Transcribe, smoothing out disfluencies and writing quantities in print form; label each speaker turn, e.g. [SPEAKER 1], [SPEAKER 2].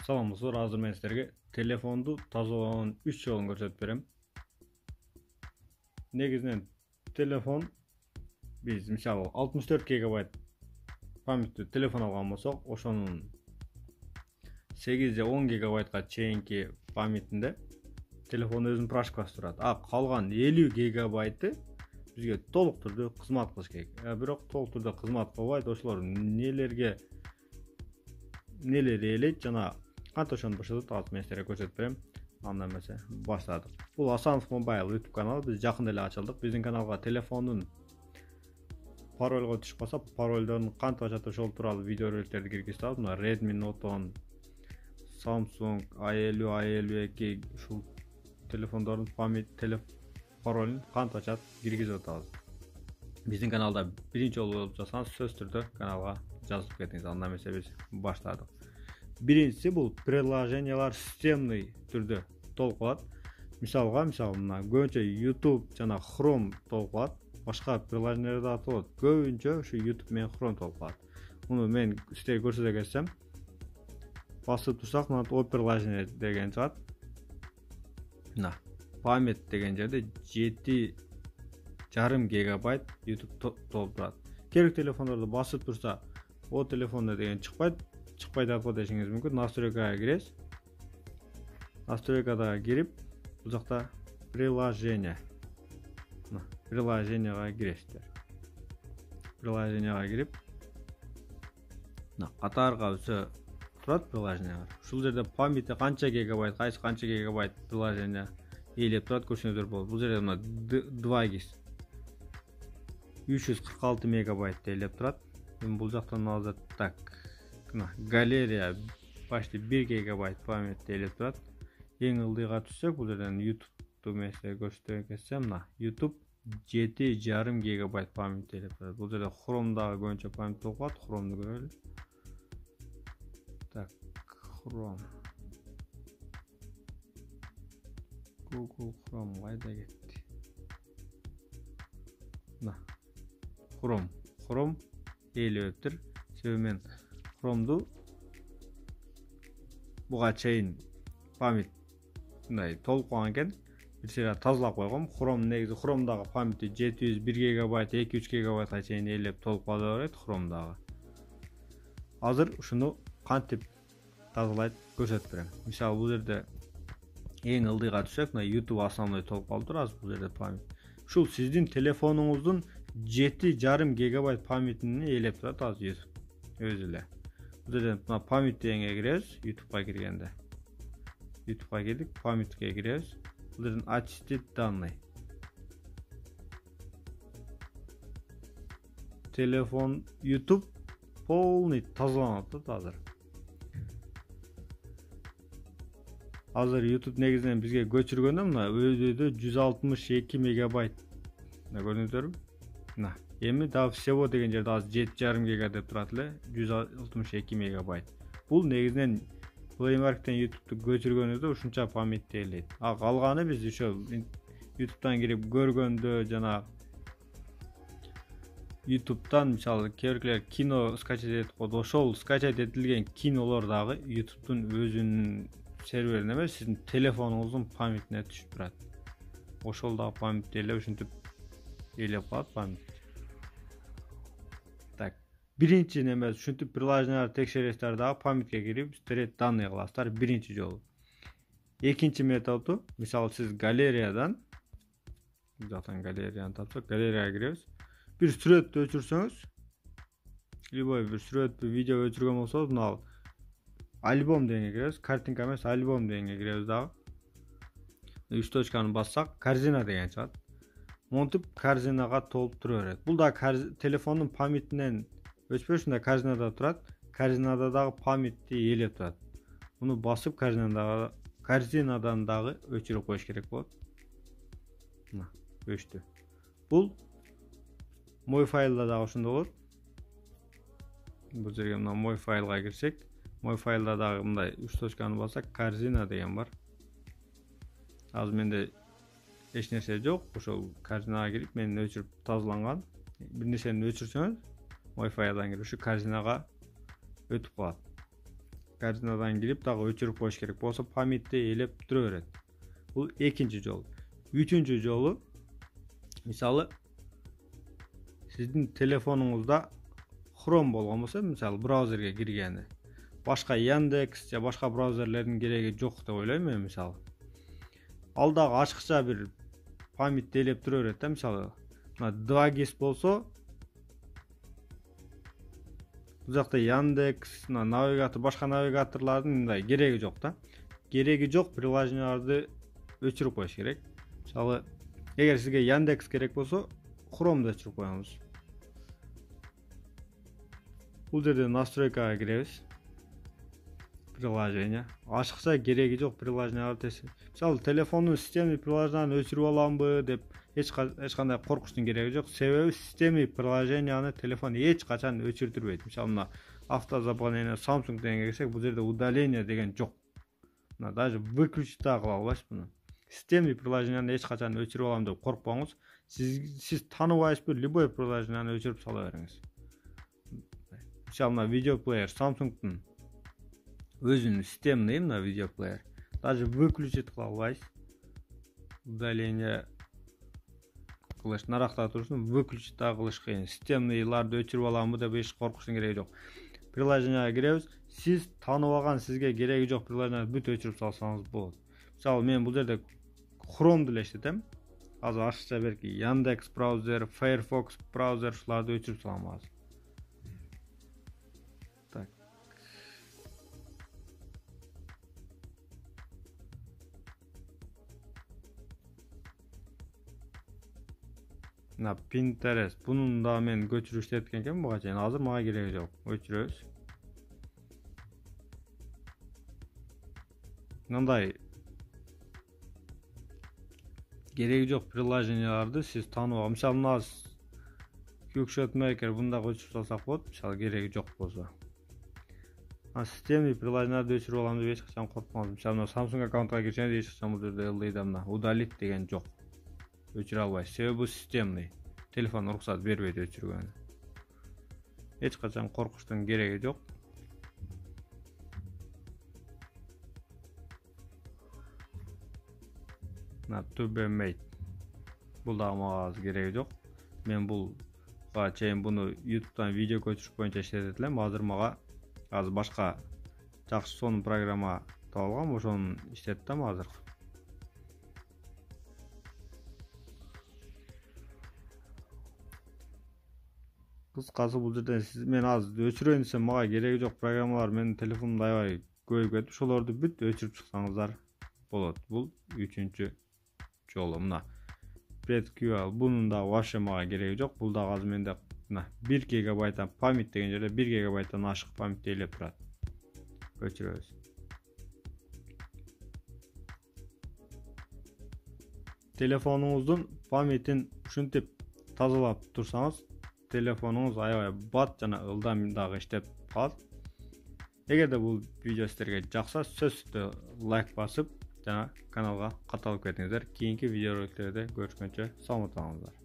[SPEAKER 1] Саламатсыздар, азыр мен силерге телефонду тазалоонун 3 жолун көрсөтүп берем. Негизинен телефон биз мисалы 64 гигабайт памяттүү телефон алган болсок, ошонун 8 же 10 гигабайтка чейинки памятинде телефон өзүнүн прошкасы турат. А калган 50 гигабайты бизге толук түрдө кызмат кылыш керек. Бирок толук түрдө кызмат кылбайт. Ошолор нелер ээлейт жана кантип ошону бошотот, азыр мен силерге көрсөтүп берем. Анда эмесе баштадык. Бул Асанов Mobile YouTube каналы. Биз жакында эле ачылдык. Биздин каналга телефондун паролго түшүп калса, паролдорун кантип ачат ошол тууралуу видеороликтерди киргизип алып, мына Redmi Note 10, Samsung A50, A52 ушул телефондордун паролун кантип ачат киргизип атабыз. Биздин каналда биринчи жолу болуп жатсаңыз, сөзсүз түрдө каналга жазылып кетиңиз. Анда эмесе биз баштадык. Биринчиси бул приложениялар системный түрдө толкулат. Мисалга мына көбүнчө YouTube жана Chrome толкулат. Башка приложениялар да болот. Көбүнчө ушу YouTube менен Chrome толкулат. Муну мен силерге көрсөтө кетсем, басып турсак, мына о приложение деген чыгат. Мына память деген жерде 7,5 гигабайт YouTube толуп турат. Керек телефондорду басып турса, о телефонда деген чыкпайт деп дешиңиз мүмкүн. Настройкага киресиз. Настройкага кирип, бул жакта приложение. Приложенияга киресиздер. Приложенияга кирип, катарга өсө турат приложениялар. Ушул жерде памяти канча гигабайт, канча гигабайт приложение ээлеп турат көрсөңүздөр болот. Бул жерде мына 2GIS 346 мегабайт ээлеп турат. Бул жактан азыр так. Галерея почти 1 гигабайт память ээлеп турат. Эң ылдыйга түшсөк, бул жерден YouTube меселе көрсөтө кетсем, мына YouTube 7,5 гигабайт память ээлеп турат. Бул жерде Chrome'дагы көбүнчө память толкулат. Chrome'ду көрөлү. Так, Chrome. Google Chrome кайда кетти? Мына Chrome ээлептир. Себеби мен Chrome'ду буга чейин память мындай толкуган экен. Бир сыйра тазалап койгом. Chrome негизи Chrome'дагы памяти 701 гигабайт, 2-3 гигабайтка чейин ээлеп толуп кала берет Chrome'дагы. Азыр ушуну кантип тазалайт көрсөтүп берем. Мисалы бул жерде эң ылдыйга түшсөк, мына YouTube основной толуп калып турат. Бул жерде память. Ушул сиздин телефонуңуздун 7,5 гигабайт памятini ээлеп турат азыр YouTube өзү эле. Бул жерден мына память дегенге киребиз, YouTube'га киргенде. YouTube'га кирдик, памятьке киребиз. Бул жерден очистить данные. Телефон YouTube полный тазаланат азыр. Азыр YouTube негизинен бизге көчүргөндө мына өзүдө 162 мегабайт. Көрдүңүздөрбү? Мына эми дагы всего деген жерде азыр 7,5 гига деп турат эле, 162 мегабайт. Бул негизинен Play Market'ten YouTube'ду көчүргөнүздө ушунча память ээлейт. А калганы биз ошо YouTube'дан кирип көргөндө жана YouTube'дан мисалы керклер кино скачать этип койду. Ошол скачать этилген кинолор дагы YouTube'дун өзүнүн серверине эмес, сиздин телефонуңуздун памятине түшүп турат. Ошол дагы память ээлеп, ушинтип ээлеп калат память. Так, биринчи неме ушинтип приложенияларды текшересиздер дагы памятьке кирип, стрейт данные кыласыздар биринчи жолу. Экинчи методу, мисалы сиз галереядан тапсак, галереяга киребиз. Бир сүрөттү өчүрсөңүз, любой бир сүрөт, видео өчүргөн болсоңуз, мына альбом дегенге киребиз, картинка эмес, альбом дегенге киребиз дагы. 3 точканы бассак, корзина деген чыгат. Монтип корзинага толуп тура берет. Бул да телефондун памятинен өчпөй ушундай корзинада турат. Корзинада дагы памятти ээлеп турат. Муну басып корзинадан дагы өчүрүп коюш керек болот. Мына өчтү. Бул мой файлда дагы ошондой болот. Бул жерге мына мой файлга кирсек, мой файлда дагы мындай 3 точканы бассак, корзина деген бар. Азыр менде эч нерсе жок. Ошол корзинага кирип, мен өчүрүп тазаланган. Бир нерсени өчүрсөңүз, мой файлдан кирип ушу корзинага өтүп калат. картинадан кирип дагы өчүрүп коюш керек болсо памятте элеп тура берет. Бул экинчи жолу. Үчүнчү жолу мисалы сиздин телефонуңузда Chrome болгон болсо, мисалы браузерге киргени, башка Яндекс же башка браузерлердин кереги жок деп ойлойм мен мисалы. Ал дагы ачкыча бир памятте элеп тура берет да, мисалы 2GIS болсо бул жакта Яндекс, навигатор, башка навигаторлордун мындай кереги жок да. Кереги жок приложенияларды өчүрүп коюш керек. Мисалы, эгер сизге Яндекс керек болсо, Chrome'ду өчүрүп коюңуз. Бул жерде настройкага киребиз. Приложение. Ачыкча кереги жок приложенияларды. Мисалы, телефондун системный приложенияларын өчүрүп аламбы деп эч кандай коркуштун кереги жок. Себеби системный приложенияны телефон эч качан өчүртүрбөйт. Мисалы, мына автозаполнение Samsung дегенге келсек, бул жерде удаление деген жок. Мына даже выключить да кыла албайсыз буну. Системный приложенияны эч качан өчүрүп алам деп коркпоңуз. Сиз тааныбайсызбы, любой приложенияны өчүрүп сала бериңиз. Мисалы, мына видеоплеер Samsung'дун өзүнүн системный мына видеоплеер. Даже выключить кыла албайсыз. Удаление кылыш наракта турсун, выключить да кылыш кыйын. Системныйларды өчүрүп аламбы деп эч коркуштун кереги жок. Приложенияга киребиз. Сиз тааныбаган, сизге кереги жок приложенияны бүт өчүрүп салсаңыз болот. Мисалы, мен бул жерде Chrome'ду эле иштетем. Азыр ачыкча берки Яндекс браузер, Firefox браузер ушуларды өчүрүп салам азыр. Так. Мына Pinterest. Бунун да мен көчүрүп иштеткен экенмин буга чейин. Азыр мага кереги жок. Өчүрөбүз. Мындай кереги жок приложенияларды сиз тааныбаган. Мисалы, мына Quickshot Maker бунда өчүрүп салсак болот. Мисалы, кереги жок болсо. Системный приложенияларды өчүрүп алам деп эч качан коркпоңуз. Мисалы, Samsung аккаунтка кирсеңиз эч качан бул жерде LD'да мына удалить деген жок. Өчүрө албайсыз. Себеби бул системный. Телефон уруксат бербейт өчүргөнгө. Эч качан коркуштун кереги жок. To be made. Бул да мага азыр кереги жок. Мен буга чейин буну YouTube'дан видео көчүрүш боюнча иштетет элем. Азыр мага башка жакшы сонун программа табылган, ошону иштеттим азыр. Кыскасы, бул жерден мен азыр өчүрөйүн десем мага кереги жок программалар менин телефонумда аябай көбөйүп кетип, ошолорду бүт өчүрүп чыксаңыздар болот. Бул үчүнчү жолу. Мына PredQL, бунун да вообще мага кереги жок. Бул да азыр менде мына 1 гигабайттан память деген жерде 1 гигабайттан ашык память элеп турат. Өчүрөбүз. Телефонуңуздун памятин ушинтип тазалап турсаңыз, телефонуңуз аябай бат жана ылдам дагы иштеп калат. Эгерде бул видео сиздерге жакса, сөзсүз түрдө лайк басып, жана каналга катталып кетиңиздер. Кийинки видеороликтерде көрүшкөнчө саламат болуңуздар.